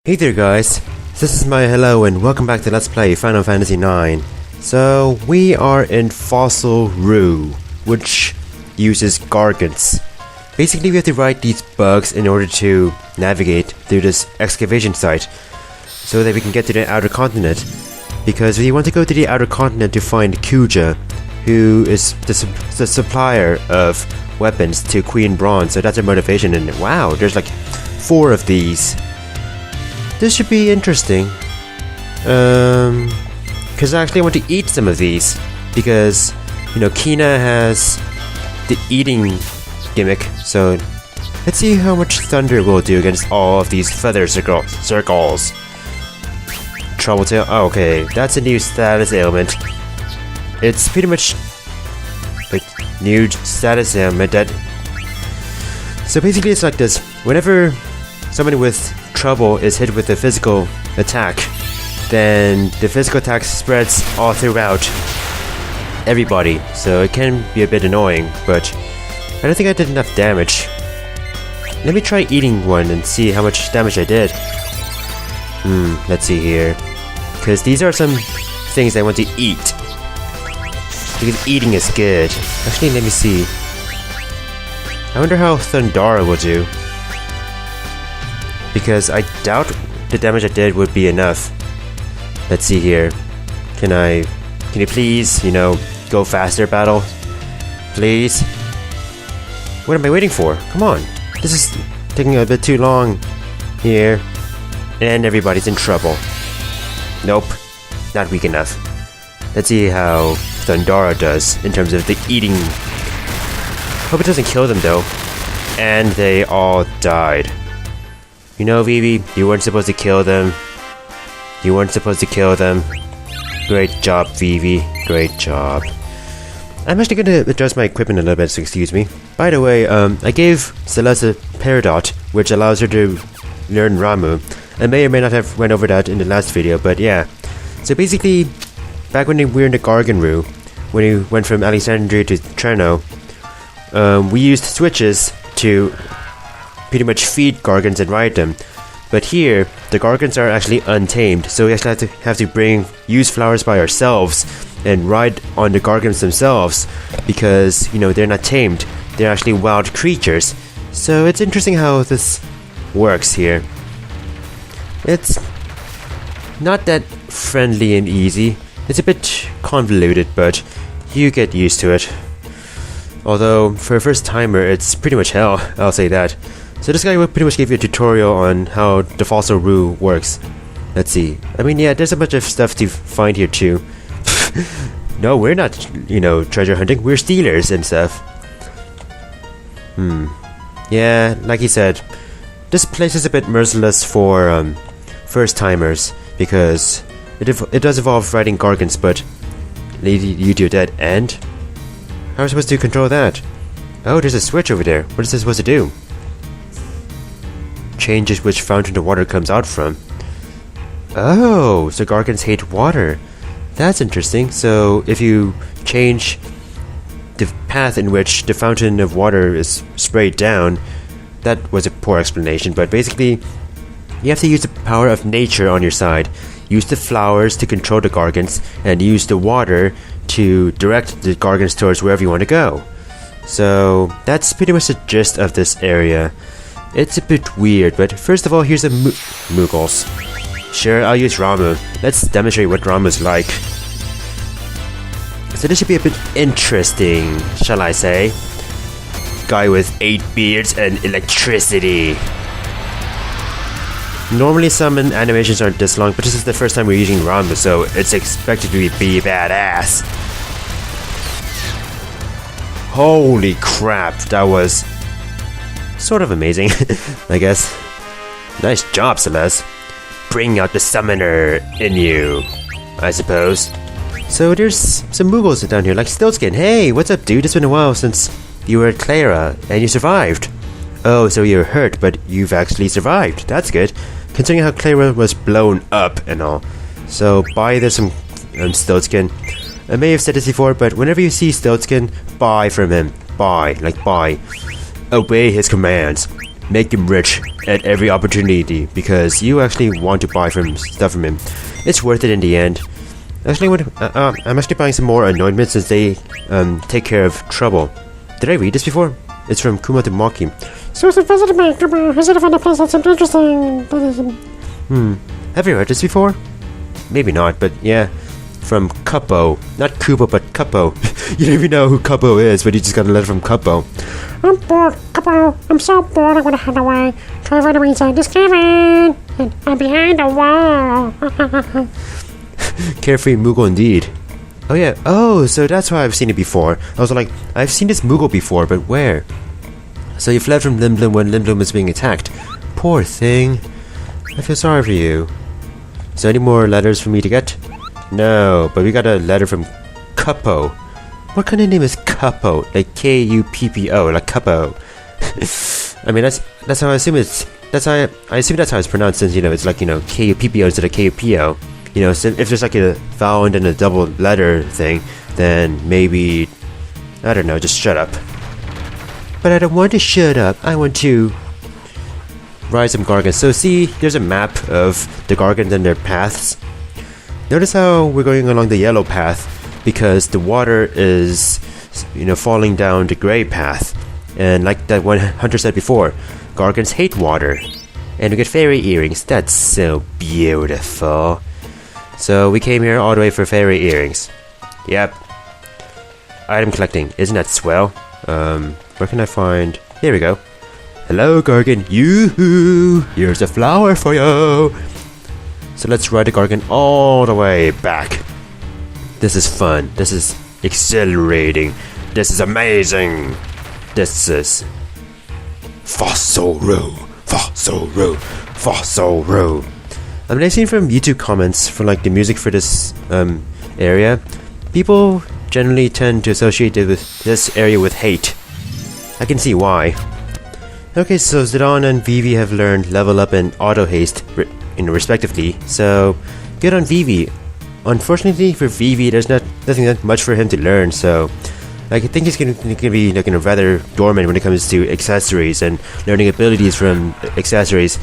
Hey there guys, this is my hello and welcome back to Let's Play Final Fantasy IX. So, we are in Fossil Rue, which uses Gargants. Basically we have to ride these bugs in order to navigate through this excavation site, so that we can get to the outer continent. Because we want to go to the outer continent to find Kuja, who is the supplier of weapons to Queen Bronze, so that's our motivation. And wow, there's like 4 of these. This should be interesting. Because I actually want to eat some of these. Because, you know, Kina has the eating gimmick. So, let's see how much Thunder will do against all of these feather circles. Trouble Tail. Oh, okay, that's a new status ailment. It's pretty much like new status ailment that. So basically, it's like this: whenever someone with trouble is hit with a physical attack, then the physical attack spreads all throughout everybody. So it can be a bit annoying, but I don't think I did enough damage. Let me try eating one and see how much damage I did. Let's see here. Because these are some things I want to eat. Because eating is good. Actually, let me see. I wonder how Thundara will do. Because I doubt the damage I did would be enough. Let's see here. Can you please, you know, go faster, battle? Please? What am I waiting for? Come on. This is taking a bit too long here. And everybody's in trouble. Nope. Not weak enough. Let's see how Thundara does in terms of the eating. Hope it doesn't kill them though. And they all died. You know, Vivi, you weren't supposed to kill them. You weren't supposed to kill them. Great job, Vivi. Great job. I'm actually going to adjust my equipment a little bit, so excuse me. By the way, I gave Celeste a Peridot, which allows her to learn Ramu. I may or may not have went over that in the last video, but yeah. So basically, back when we were in the Gargan Rue, when we went from Alexandria to Treno, we used switches to pretty much feed Gargants and ride them. But here, the Gargants are actually untamed, so we actually have to use flowers by ourselves and ride on the Gargants themselves, because, you know, they're not tamed. They're actually wild creatures. So it's interesting how this works here. It's not that friendly and easy. It's a bit convoluted, but you get used to it. Although, for a first timer, it's pretty much hell, I'll say that. So this guy will pretty much give you a tutorial on how the Fossil Rue works. Let's see. I mean, yeah, there's a bunch of stuff to find here too. No, we're not, you know, treasure hunting. We're stealers and stuff. Yeah, like he said, this place is a bit merciless for first timers, because it does involve riding Gargants, but lead you to a dead end. How are we supposed to control that? Oh, there's a switch over there. What is this supposed to do? Changes which fountain the water comes out from. Oh, so Gargants hate water. That's interesting. So if you change the path in which the fountain of water is sprayed down, that was a poor explanation, but basically you have to use the power of nature on your side. Use the flowers to control the Gargants, and use the water to direct the Gargants towards wherever you want to go. So that's pretty much the gist of this area. It's a bit weird, but first of all, here's the Moogles. Sure, I'll use Ramu. Let's demonstrate what Ramu's like. So this should be a bit interesting, shall I say. Guy with 8 beards and electricity. Normally summon animations aren't this long, but this is the first time we're using Ramu, so it's expected to be badass. Holy crap, that was sort of amazing, I guess. Nice job, Celeste. Bring out the summoner in you, I suppose. So there's some Moogles down here, like Stiltskin. Hey, what's up, dude? It's been a while since you were at Clara, and you survived. Oh, so you're hurt, but you've actually survived. That's good, considering how Clara was blown up and all. So buy this some Stiltskin. I may have said this before, but whenever you see Stiltskin, buy from him. Buy, like buy. Obey his commands. make him rich at every opportunity because you actually want to buy stuff from him. It's worth it in the end. Actually, I'm actually buying some more anointments since they take care of trouble. Did I read this before? It's from Kuma to Maki. So visit me, Kuma. Visit a place that seems interesting. Have you read this before? Maybe not, but yeah. From Kuppo. Not Kupo, but Kuppo. You don't even know who Kuppo is, but you just got a letter from Kuppo. I'm bored, Kuppo. I'm so bored I want to head away. Try to read inside this cabin. And I'm behind the wall. Carefree Moogle indeed. Oh yeah, so that's why I've seen it before. I was like, I've seen this Moogle before, but where? So you fled from Limblum when Limblum was being attacked. Poor thing. I feel sorry for you. Is there any more letters for me to get? No, but we got a letter from Kuppo. What kind of name is Kuppo? Like Kuppo, like Kuppo. I mean, that's how I assume it's. I assume that's how it's pronounced, since it's like Kuppo instead of Kuppo. So if there's like a vowel and then a double letter thing, then maybe, I don't know, just shut up. But I don't want to shut up. I want to ride some Gargants. So see, there's a map of the Gargants and their paths. Notice how we're going along the yellow path because the water is, falling down the gray path. And like that one hunter said before, Gargants hate water. And we get fairy earrings. That's so beautiful. So we came here all the way for fairy earrings. Yep. Item collecting. Isn't that swell? Where can I find... Here we go. Hello, Gargant. Yoo-hoo! Here's a flower for you! So let's ride the Gargant all the way back. This is fun. This is exhilarating. This is amazing. This is... Fossil Row. Fossil Row. Fossil Row. I mean, I've seen from YouTube comments for like the music for this area, people generally tend to associate this area with hate. I can see why. Okay, so Zidane and Vivi have learned level up and auto haste, respectively. So good on Vivi. Unfortunately for Vivi, there's nothing that much for him to learn. So I think he's gonna be looking rather dormant when it comes to accessories and learning abilities from accessories.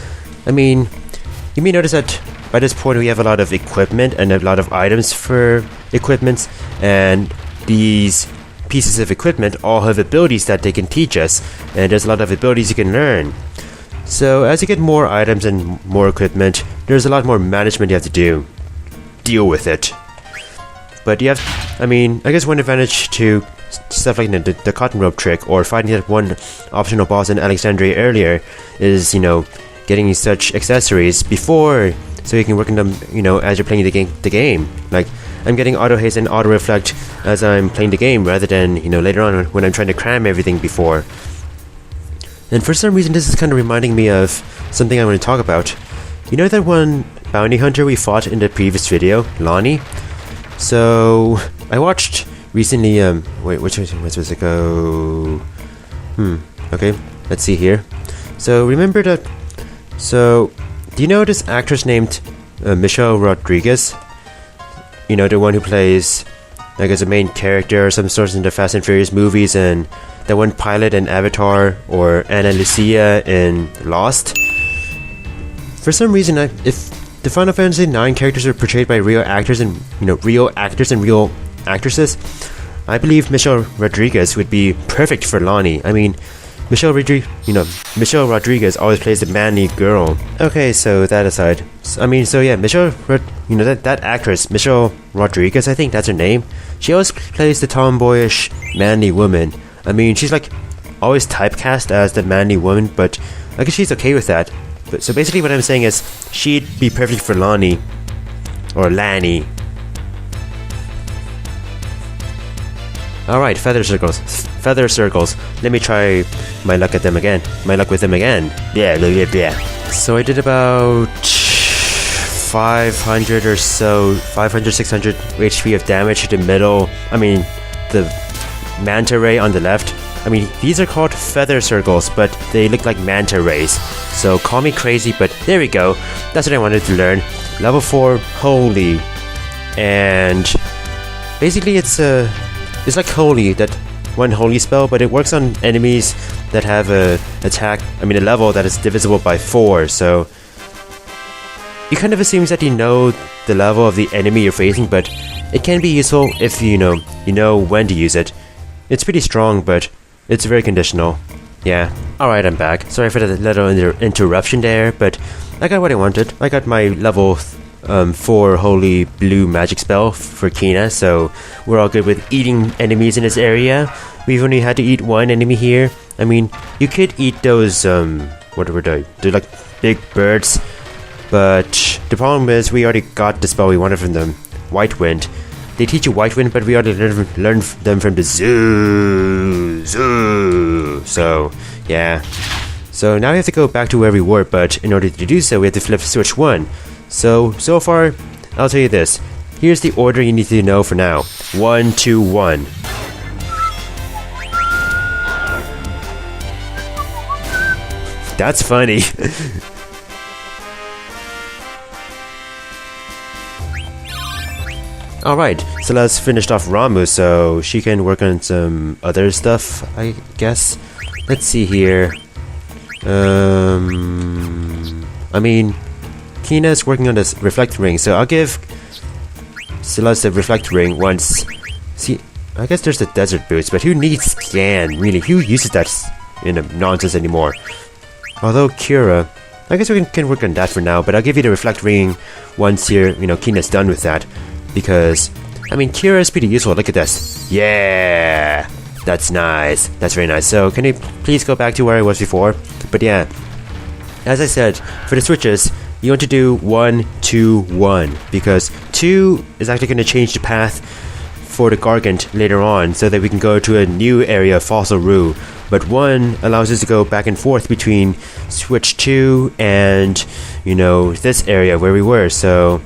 I mean, you may notice that by this point we have a lot of equipment and a lot of items for equipments, and these pieces of equipment all have abilities that they can teach us, and there's a lot of abilities you can learn. So as you get more items and more equipment, there's a lot more management you have to deal with it. But you have, I mean, I guess one advantage to stuff like the cotton rope trick or fighting that one optional boss in Alexandria earlier is, getting such accessories before, so you can work on them, as you're playing the game. Like, I'm getting auto haste and auto reflect as I'm playing the game, rather than, later on when I'm trying to cram everything before. And for some reason, this is kind of reminding me of something I want to talk about. You know that one bounty hunter we fought in the previous video, Lonnie? So, I watched recently, wait, which was it go? Okay, let's see here. So, remember that... So, do you know this actress named Michelle Rodriguez? The one who plays, like, as a main character or some sort in the Fast and Furious movies, and the one pilot in Avatar, or Ana Lucia in Lost? For some reason, if the Final Fantasy IX characters are portrayed by real actors and, real actors and real actresses, I believe Michelle Rodriguez would be perfect for Lonnie. I mean, Michelle Rodriguez always plays the manly girl. Okay, so that aside, that actress, Michelle Rodriguez, I think that's her name. She always plays the tomboyish, manly woman. I mean, she's like always typecast as the manly woman, but I guess she's okay with that. But so basically, what I'm saying is, she'd be perfect for Lonnie or Lanny. Alright, feather circles. Feather circles. Let me try my luck with them again. Yeah. So I did about 500 or so, 500, 600 HP of damage to the middle. I mean, the manta ray on the left. I mean, these are called feather circles, but they look like manta rays. So call me crazy, but there we go. That's what I wanted to learn. Level 4, holy. And basically it's like holy, that one holy spell, but it works on enemies that have a level that is divisible by 4, so it kind of assumes that you know the level of the enemy you're facing, but it can be useful if you know when to use it. It's pretty strong, but it's very conditional. Yeah. Alright, I'm back. Sorry for the little interruption there, but I got what I wanted. I got my level 4 holy blue magic spell for Kina, so we're all good with eating enemies in this area. We've only had to eat one enemy here. I mean, you could eat those, what were they? They're like big birds, but the problem is we already got the spell we wanted from them. White Wind. They teach you White Wind, but we already learned them from the zoo. So, yeah. So now we have to go back to where we were, but in order to do so, we have to flip switch 1. So far, I'll tell you this. Here's the order you need to know for now. 1, 2, 1. That's funny. Alright, so let's finish off Ramu so she can work on some other stuff, I guess. Let's see here. I mean, Kina's working on this reflect ring, so I'll give Celeste the reflect ring once. See, I guess there's the desert boots, but who needs scan, really? Who uses that nonsense anymore? Although Kira, I guess we can work on that for now, but I'll give you the reflect ring once Kina's done with that. Because, I mean, Kira is pretty useful. Look at this. Yeah! That's nice. That's very nice. So, can you please go back to where I was before? But yeah, as I said, for the switches, you want to do 1, 2, 1. Because 2 is actually going to change the path for the Gargant later on, so that we can go to a new area of Fossil Rue. But 1 allows us to go back and forth between switch 2 and, this area where we were. So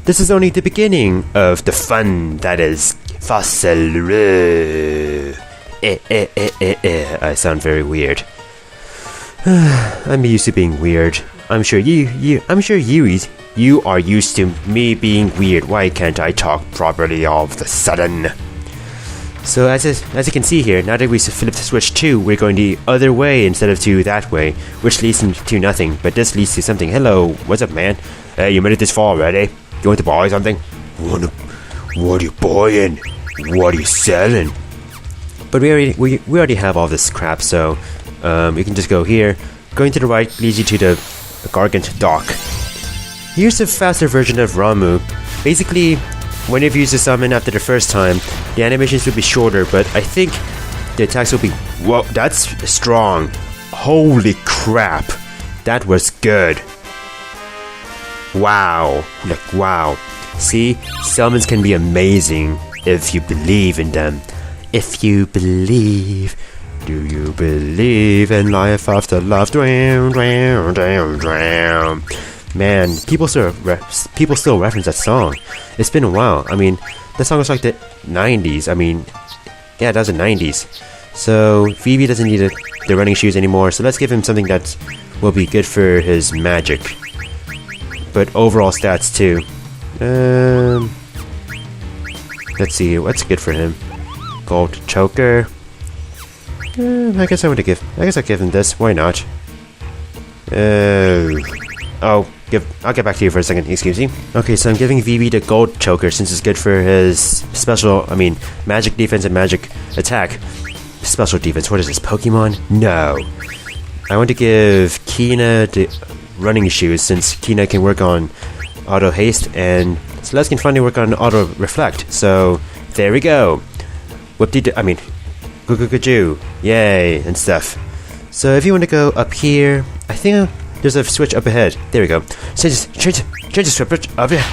this is only the beginning of the fun that is Fossil Rue. I sound very weird. I'm used to being weird. I'm sure you are used to me being weird. Why can't I talk properly all of a sudden? So as you can see here, now that we flipped switch 2, we're going the other way instead of to that way, which leads to nothing, but this leads to something. Hello, what's up, man? Hey, you made it this far already? You want to buy something? What are you buying? What are you selling? But we already have all this crap, so you can just go here. Going to the right leads you to the Gargant dock. Here's a faster version of Ramu. Basically, when you've used the summon after the first time, the animations will be shorter, but I think the attacks will be... Whoa, that's strong. Holy crap. That was good. Wow. Like, wow. See? Summons can be amazing if you believe in them. If you believe... Do you believe in life after love? Drown, drown, drown, drown. Man, people still reference that song. It's been a while. I mean, that song was like the 90s. I mean, yeah, that was the 90s. So, Vivi doesn't need the running shoes anymore, so let's give him something that will be good for his magic. But overall stats, too. Let's see, what's good for him? Gold choker. I guess I'll give him this. Why not? I'll get back to you for a second, excuse me. Okay, so I'm giving Vivi the gold choker since it's good for his magic defense and magic attack. Special defense, what is this, Pokemon? No. I want to give Kina the running shoes since Kina can work on auto haste and Celeste can finally work on auto reflect. So, there we go. Goo-goo-goo-joo. Yay, and stuff. So if you want to go up here, I think there's a switch up ahead. There we go. Change the switch up here.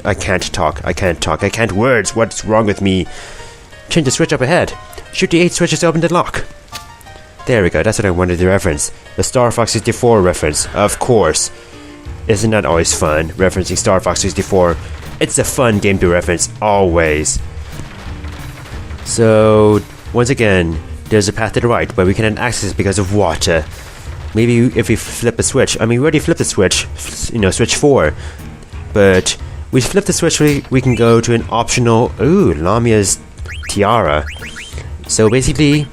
I can't talk. I can't words. What's wrong with me? Change the switch up ahead. Shoot the 8 switches to open the lock. There we go. That's what I wanted to reference. The Star Fox 64 reference. Of course. Isn't that always fun? Referencing Star Fox 64. It's a fun game to reference. Always. So... once again, there's a path to the right, but we cannot access it because of water. Maybe if we flip a switch. I mean, we already flipped the switch, switch 4. But we flip the switch, we can go to an optional... Ooh, Lamia's tiara. So basically,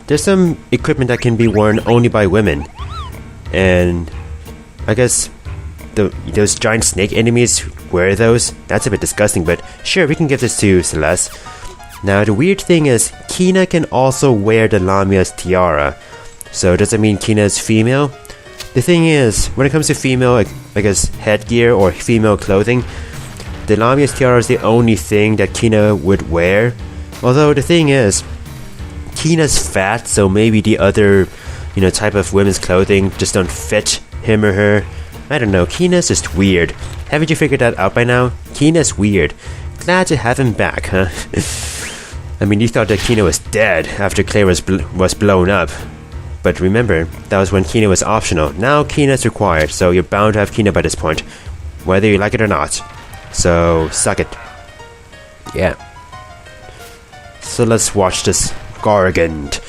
there's some equipment that can be worn only by women. And I guess those giant snake enemies wear those. That's a bit disgusting, but sure, we can give this to Celeste. Now, the weird thing is, Kina can also wear the Lamia's tiara. So does that mean Kina is female? The thing is, when it comes to female, I guess, headgear or female clothing, the Lamia's tiara is the only thing that Kina would wear. Although the thing is, Kina's fat, so maybe the other, type of women's clothing just don't fit him or her. I don't know, Kina's just weird. Haven't you figured that out by now? Kina's weird. Glad to have him back, huh? I mean, you thought that Kina was dead after Claire was blown up. But remember, that was when Kina was optional. Now Kina's required, so you're bound to have Kina by this point, whether you like it or not. So, suck it. Yeah. So let's watch this Gargant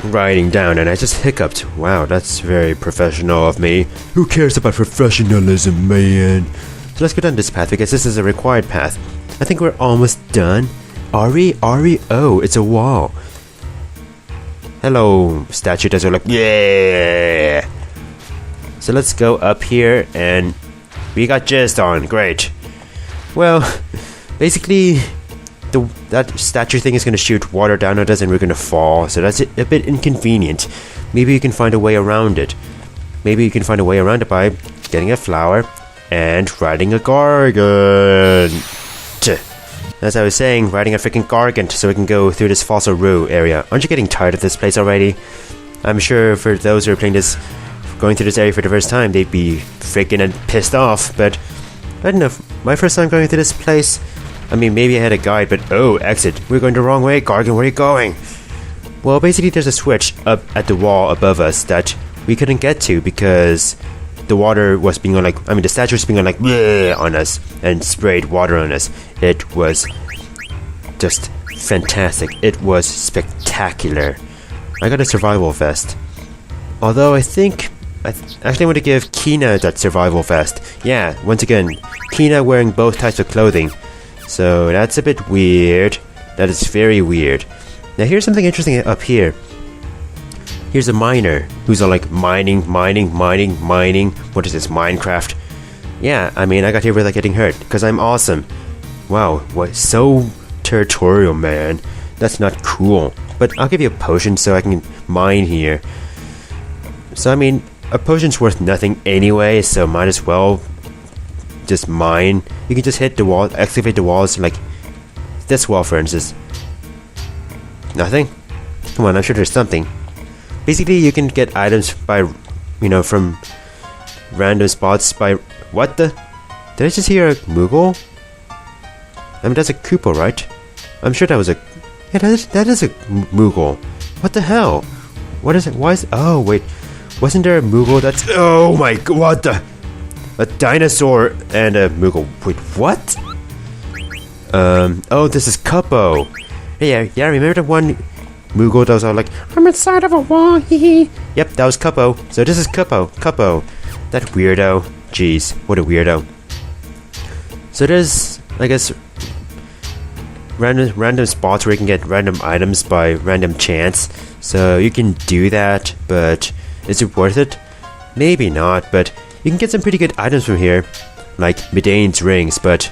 riding down, and I just hiccuped. Wow, that's very professional of me. Who cares about professionalism, man? So let's go down this path, because this is a required path. I think we're almost done. Are we? Oh, it's a wall. Hello, statue does look. Yeah! So let's go up here, and we got jizzed on. Great. Well, basically, that statue thing is going to shoot water down at us, and we're going to fall. So that's a bit inconvenient. Maybe you can find a way around it. Maybe you can find a way around it by getting a flower and riding a Gargant. As I was saying, riding a freaking Gargant so we can go through this Fossil Roo area. Aren't you getting tired of this place already? I'm sure for those who are playing this, going through this area for the first time, they'd be freaking and pissed off, but I don't know, my first time going through this place, I mean, maybe I had a guide, but oh, exit. We're going the wrong way, Gargant, where are you going? Well, basically there's a switch up at the wall above us that we couldn't get to because the water was being the statue was being bleh on us and sprayed water on us. It was just fantastic. It was spectacular. I got a survival vest. Although I think I actually want to give Kina that survival vest. Yeah, once again, Kina wearing both types of clothing. So that's a bit weird. That is very weird. Now here's something interesting up here. Here's a miner who's all mining. What is this, Minecraft? Yeah, I mean, I got here without getting hurt, because I'm awesome. Wow, what, so territorial, man. That's not cool. But I'll give you a potion so I can mine here. So, I mean, a potion's worth nothing anyway, so might as well just mine. You can just hit the wall, excavate the walls, like this wall, for instance. Nothing? Come on, I'm sure there's something. Basically, you can get items by, from random spots by... What the? Did I just hear a Moogle? I mean, that's a Koopa, right? I'm sure that was a... Yeah, that is a Moogle. What the hell? What is it? Why is... Oh, wait. Wasn't there a Moogle that's... Oh my god, what the... A dinosaur and a Moogle. Wait, what? Oh, this is Cuppo. Yeah, remember the one Moogle that was all I'm inside of a wall, hee. Yep, that was Cuppo. So this is Cuppo. That weirdo. Jeez, what a weirdo. So there's, I guess, random spots where you can get random items by random chance. So you can do that, but is it worth it? Maybe not, but you can get some pretty good items from here, like Medane's rings, but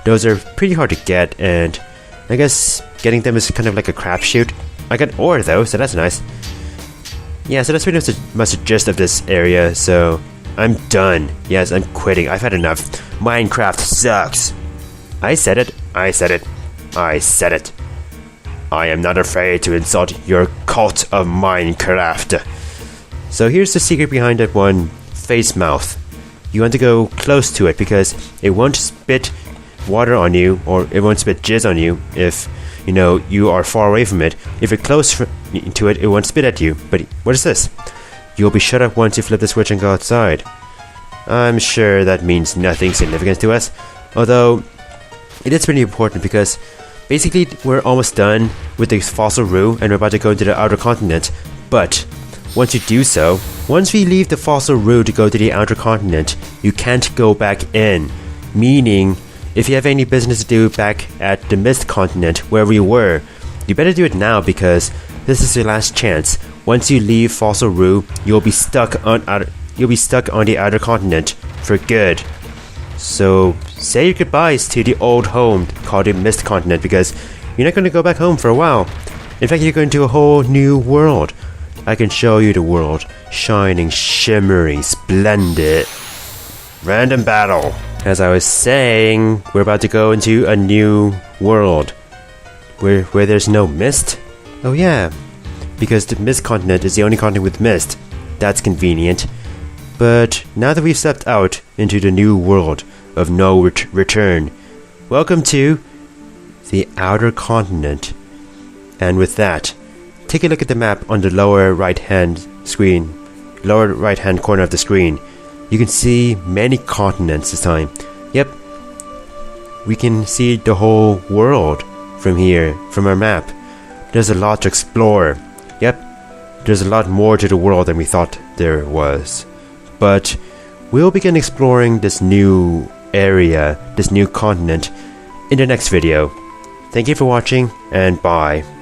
those are pretty hard to get, and I guess getting them is kind of like a crapshoot. I got ore though, so that's nice. Yeah, so that's pretty much the gist of this area, so I'm done. Yes, I'm quitting. I've had enough. Minecraft sucks. I said it. I am not afraid to insult your cult of Minecraft. So here's the secret behind that one face mouth. You want to go close to it because it won't spit water on you, or it won't spit jizz on you if you are far away from it. If you're close to it, it won't spit at you. But what is this? You'll be shut up once you flip the switch and go outside. I'm sure that means nothing significant to us, although it is pretty important because basically we're almost done with the Fossil Roo and we're about to go into the outer continent. But once you do so, once we leave the Fossil Roo to go to the outer continent, you can't go back in, meaning if you have any business to do back at the Mist Continent where we were, you better do it now because this is your last chance. Once you leave Fossil Roo, you'll be stuck on the outer continent for good. So say your goodbyes to the old home called the Mist Continent because you're not going to go back home for a while. In fact, you're going to a whole new world. I can show you the world, shining, shimmering, splendid. Random battle. As I was saying, we're about to go into a new world where there's no mist. Oh yeah, because the Mist Continent is the only continent with mist. That's convenient. But now that we've stepped out into the new world of no return, welcome to the outer continent. And with that, take a look at the map on the lower right hand corner of the screen. You can see many continents this time. Yep, we can see the whole world from here, from our map. There's a lot to explore. Yep, there's a lot more to the world than we thought there was. But we'll begin exploring this new area, this new continent, in the next video. Thank you for watching, and bye.